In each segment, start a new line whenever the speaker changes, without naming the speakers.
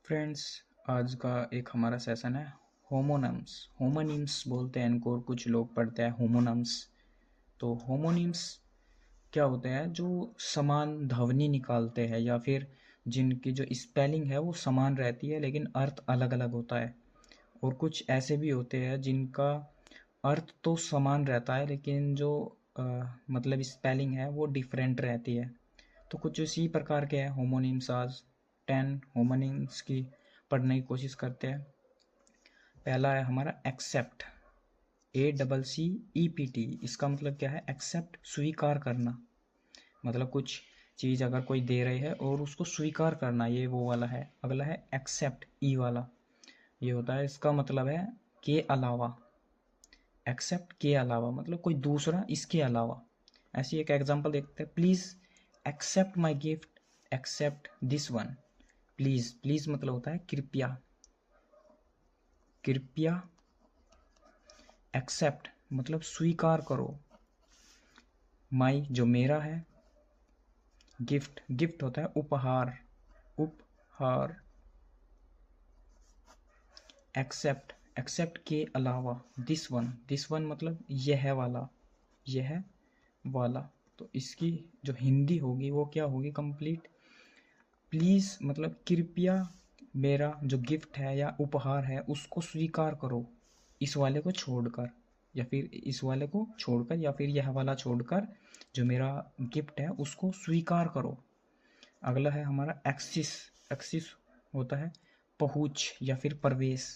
Friends, आज का एक हमारा सेशन है होमोनम्स। होमोनिम्स बोलते हैं इनको और कुछ लोग पढ़ते हैं होमोनम्स। तो होमोनिम्स क्या होते हैं? जो समान ध्वनि निकालते हैं या फिर जिनकी जो स्पेलिंग है वो समान रहती है लेकिन अर्थ अलग अलग होता है। और कुछ ऐसे भी होते हैं जिनका अर्थ तो समान रहता है लेकिन जो मतलब स्पेलिंग है वो डिफरेंट रहती है। तो कुछ इसी प्रकार के हैं होमोनिम्स। आज 10 होमोनिम्स की पढ़ने की कोशिश करते हैं। पहला है हमारा एक्सेप्ट। ACCEPT। इसका मतलब क्या है? एक्सेप्ट, स्वीकार करना। मतलब कुछ चीज़ अगर कोई दे रही है और उसको स्वीकार करना, ये वो वाला है। अगला है एक्सेप्ट, ई वाला। ये होता है, इसका मतलब है के अलावा। एक्सेप्ट के अलावा मतलब कोई दूसरा, इसके अलावा। ऐसी एक एग्जांपल देखते हैं। Please accept my gift, accept this one. Please, please मतलब होता है कृपया, कृपया। एक्सेप्ट मतलब स्वीकार करो। माई जो मेरा है, गिफ्ट, गिफ्ट होता है उपहार, उपहार। एक्सेप्ट, एक्सेप्ट के अलावा। दिस वन, दिस वन मतलब यह वाला, यह वाला। तो इसकी जो हिंदी होगी वो क्या होगी कंप्लीट? प्लीज़ मतलब कृपया मेरा जो गिफ्ट है या उपहार है उसको स्वीकार करो, इस वाले को छोड़कर, या फिर इस वाले को छोड़कर, या फिर यह वाला छोड़कर जो मेरा गिफ्ट है उसको स्वीकार करो। अगला है हमारा एक्सिस। एक्सिस होता है पहुँच या फिर प्रवेश।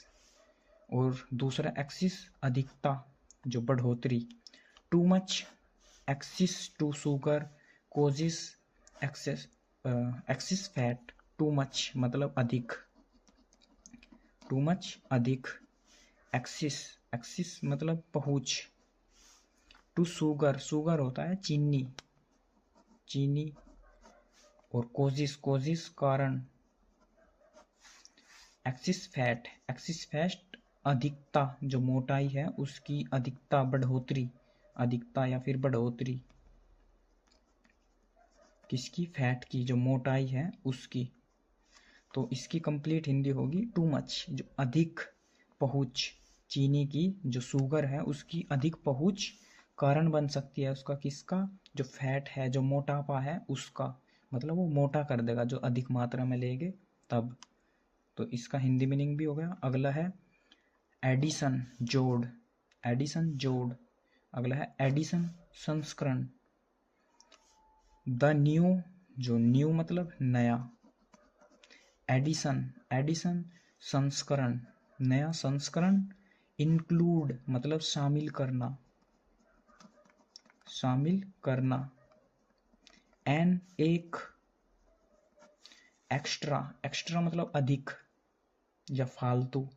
और दूसरा एक्सिस अधिकता, जो बढ़ोतरी। Too much excess to sugar causes excess excess fat. Too much मतलब अधिक, टू मच अधिक। एक्सिस, एक्सिस मतलब पहुँच। टू शुगर, शुगर होता है चीनी, चीनी। और कोजिस, कोजिस कारण। एक्सिस फैट, एक्सिस फैट अधिकता, जो मोटाई है उसकी अधिकता, बढ़ोतरी, अधिकता या फिर बढ़ोतरी। किसकी? फैट की, जो मोटाई है उसकी। तो इसकी कंप्लीट हिंदी होगी टू मच, जो अधिक पहुँच। चीनी की जो शुगर है उसकी अधिक पहुँच कारण बन सकती है उसका, किसका? जो फैट है, जो मोटापा है उसका। मतलब वो मोटा कर देगा जो अधिक मात्रा में लेंगे तब। तो इसका हिंदी मीनिंग भी हो गया। अगला है एडिशन, जोड़। एडिशन, जोड़। अगला है एडिशन, संस्करण। द न्यू, जो न्यू मतलब नया। एडिशन, एडिशन संस्करण, नया संस्करण। इंक्लूड मतलब शामिल करना, शामिल करना। एन एक। एक्स्ट्रा, एक्स्ट्रा मतलब अधिक या फालतू,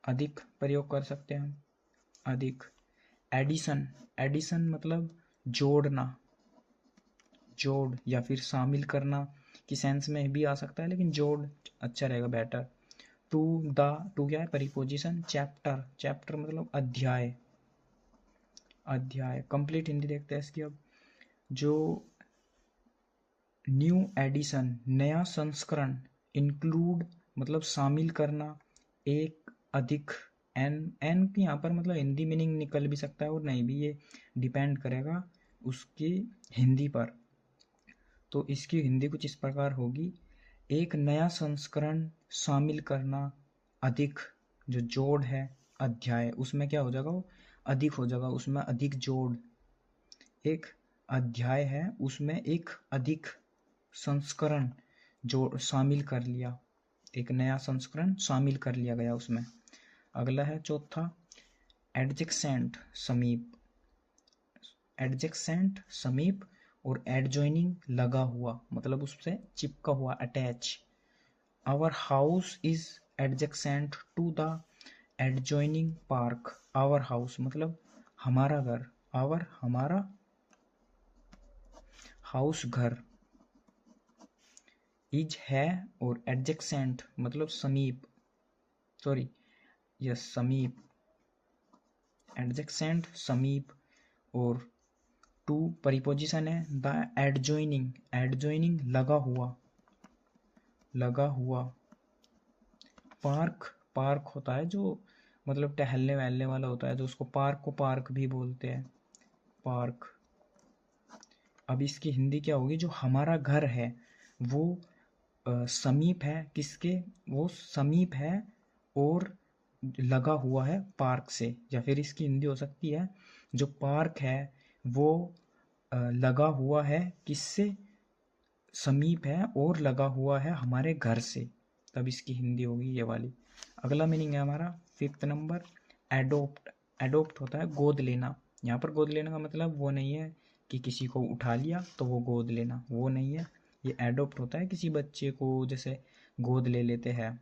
अधिक प्रयोग कर सकते हैं हम, अधिक। एडिशन, एडिशन मतलब जोड़ना, जोड़ या फिर शामिल करना की सेंस में भी आ सकता है, लेकिन जोड़ अच्छा रहेगा, बेटर। टू द, टू क्या है? परिपोजिशन। चैप्टर, चैप्टर मतलब अध्याय, अध्याय। कंप्लीट हिंदी देखते हैं इसकी अब। जो न्यू एडिशन, नया संस्करण। इंक्लूड मतलब शामिल करना, एक, अधिक। एन, एन की यहाँ पर मतलब हिंदी मीनिंग निकल भी सकता है और नहीं भी, ये डिपेंड करेगा उसकी हिंदी पर। तो इसकी हिंदी कुछ इस प्रकार होगी। एक नया संस्करण शामिल करना, अधिक। जो जोड़ है अध्याय, उसमें क्या हो जाएगा? वो अधिक हो जाएगा, उसमें अधिक जोड़। एक अध्याय है उसमें एक अधिक संस्करण जो शामिल कर लिया, एक नया संस्करण शामिल कर लिया गया उसमें। अगला है चौथा एडजेक्सेंट, समीप। एडजेक्सेंट समीप। और एडजॉइनिंग लगा हुआ मतलब उससे चिपका हुआ, attach. Our house is adjacent to the adjoining park. Our house मतलब हमारा घर, आवर हमारा, हाउस घर। इज है और एडजेक्सेंट मतलब समीप, सॉरी, यस समीप। एडजेक्सेंट समीप। और टू परिपोजिशन है। द एडजॉइनिंग, एडजॉइनिंग लगा हुआ, लगा हुआ। पार्क पार्क होता है जो मतलब टहलने वहलने वाला होता है, जो उसको पार्क को पार्क भी बोलते हैं, पार्क। अब इसकी हिंदी क्या होगी? जो हमारा घर है वो समीप है किसके? वो समीप है और लगा हुआ है पार्क से। या फिर इसकी हिंदी हो सकती है जो पार्क है वो लगा हुआ है किससे? समीप है और लगा हुआ है हमारे घर से। तब इसकी हिंदी होगी ये वाली। अगला मीनिंग है हमारा 5th नंबर, एडोप्ट। एडोप्ट होता है गोद लेना। यहाँ पर गोद लेने का मतलब वो नहीं है कि किसी को उठा लिया तो वो गोद लेना, वो नहीं है। ये एडोप्ट होता है किसी बच्चे को जैसे गोद ले लेते हैं।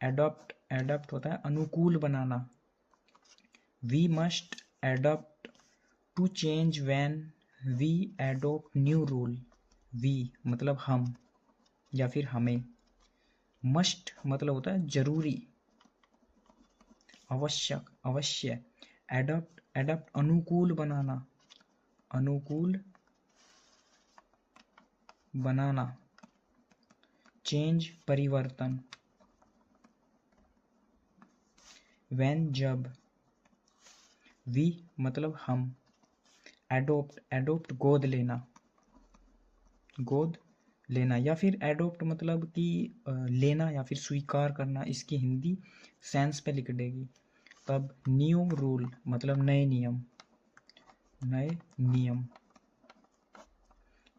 एडॉप्ट एडॉप्ट होता है अनुकूल बनाना। We must adopt to change when we adopt new rule. We मतलब हम या फिर हमें। मस्ट मतलब होता है जरूरी, आवश्यक, अवश्य। एडॉप्ट एडॉप्ट अनुकूल बनाना, अनुकूल बनाना। चेंज परिवर्तन। व्हेन जब। वी मतलब हम। एडोप्ट एडोप्ट गोद लेना, गोद लेना। या फिर एडोप्ट मतलब कि लेना या फिर स्वीकार करना। इसकी हिंदी सेंस पे लिख देगी। तब न्यू रूल मतलब नए नियम, नए नियम।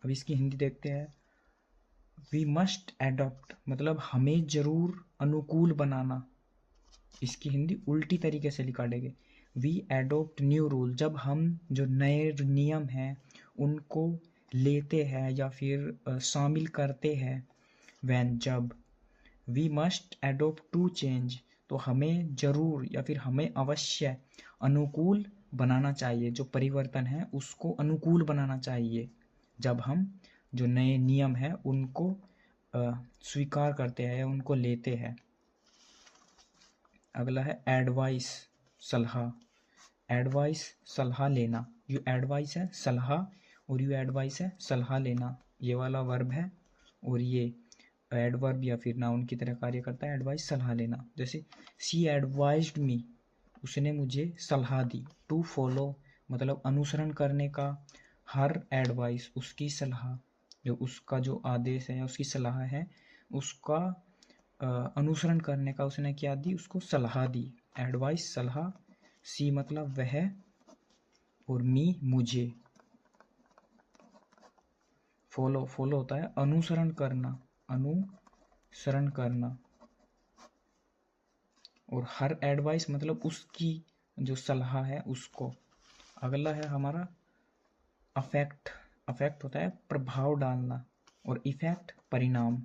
अब इसकी हिंदी देखते हैं। वी मस्ट एडॉप्ट मतलब हमें जरूर अनुकूल बनाना। इसकी हिंदी उल्टी तरीके से लिखा देंगे। वी एडोप्ट न्यू रूल जब हम जो नए नियम हैं उनको लेते हैं या फिर शामिल करते हैं। वैन जब। We must adopt to change तो हमें जरूर या फिर हमें अवश्य अनुकूल बनाना चाहिए। जो परिवर्तन है उसको अनुकूल बनाना चाहिए जब हम जो नए नियम हैं उनको स्वीकार करते हैं, उनको लेते हैं। अगला है एडवाइस, सलाह। एडवाइस सलाह लेना। यू एडवाइस है सलाह और यू एडवाइस है सलाह लेना। ये वाला वर्ब है और ये एडवर्ब या फिर नाउन की तरह कार्य करता है। एडवाइस सलाह लेना। जैसे सी एडवाइज्ड मी, उसने मुझे सलाह दी। टू फॉलो मतलब अनुसरण करने का। हर एडवाइस उसकी सलाह, जो उसका जो आदेश है या उसकी सलाह है उसका अनुसरण करने का उसने क्या दी? उसको सलाह दी। एडवाइस सलाह। सी मतलब वह और मी मुझे। फॉलो फॉलो होता है अनुसरण करना, अनुसरण करना। और हर एडवाइस मतलब उसकी जो सलाह है उसको। अगला है हमारा अफेक्ट। अफेक्ट होता है प्रभाव डालना और इफेक्ट परिणाम।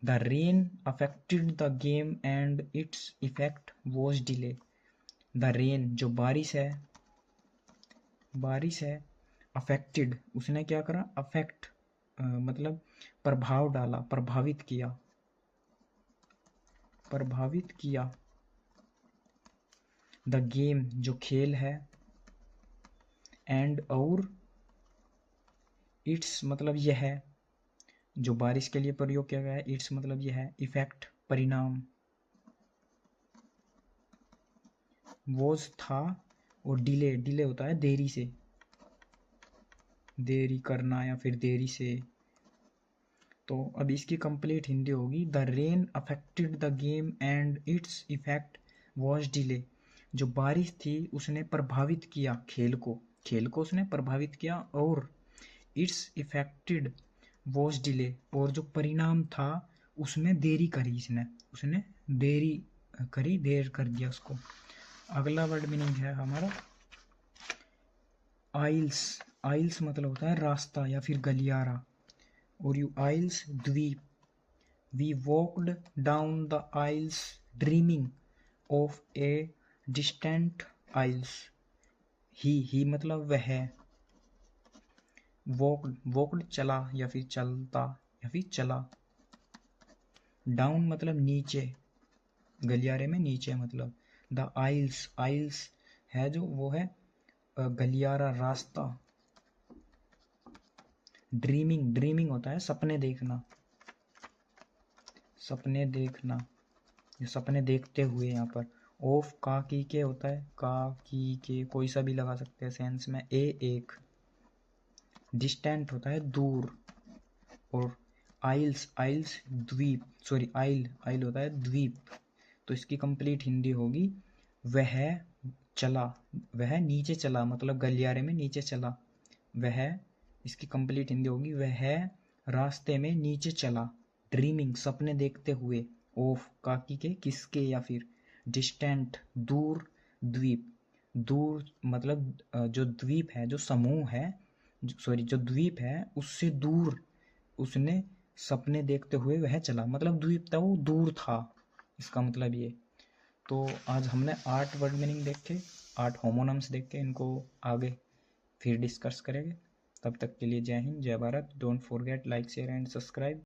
The rain affected the game and its effect was delay. The rain जो बारिश है, बारिश है। अफेक्टेड उसने क्या करा? अफेक्ट मतलब प्रभाव डाला, प्रभावित किया, प्रभावित किया। द गेम जो खेल है, एंड और इट्स मतलब यह है, जो बारिश के लिए प्रयोग किया गया है। इट्स मतलब यह है, इफेक्ट परिणाम। वॉज था और डिले, डिले होता है देरी से, देरी करना या फिर देरी से। तो अब इसकी कंप्लीट हिंदी होगी। The rain affected the game and its effect was delay. जो बारिश थी उसने प्रभावित किया खेल को, खेल को उसने प्रभावित किया। और इट्स इफेक्टेड वॉज डिले और जो परिणाम था उसमें देरी करी, इसने उसने देरी करी, देर कर दिया उसको। अगला वर्ड मीनिंग है हमारा आइल्स। आइल्स मतलब होता है रास्ता या फिर गलियारा। और यू आइल्स द्वीप। We walked down the aisles dreaming of a distant isles. He मतलब वह। वॉक्ड वॉक्ड चला या फिर चलता या फिर चला। डाउन मतलब नीचे, गलियारे में नीचे मतलब। द आइल्स, आइल्स है जो वो है गलियारा, रास्ता। ड्रीमिंग, ड्रीमिंग होता है सपने देखना, सपने देखना। ये सपने देखते हुए यहाँ पर ऑफ का की के होता है, का की के कोई सा भी लगा सकते हैं सेंस में। ए एक, डिस्टेंट होता है दूर, और आइल्स, आइल्स द्वीप, सॉरी आइल, आइल होता है द्वीप। तो इसकी कंप्लीट हिंदी होगी वह चला, वह नीचे चला, मतलब गलियारे में नीचे चला वह। इसकी कंप्लीट हिंदी होगी वह रास्ते में नीचे चला। ड्रीमिंग सपने देखते हुए, ऑफ काकी के किसके, या फिर डिस्टेंट दूर, द्वीप दूर मतलब जो द्वीप है, जो समूह है, सॉरी जो द्वीप है उससे दूर उसने सपने देखते हुए वह चला, मतलब द्वीप था वो दूर था, इसका मतलब ये। तो आज हमने 8 वर्ड मीनिंग देखे, 8 होमोनम्स देखे, इनको आगे फिर डिस्कस करेंगे। तब तक के लिए जय हिंद, जय Bharat. Don't forget like share and subscribe.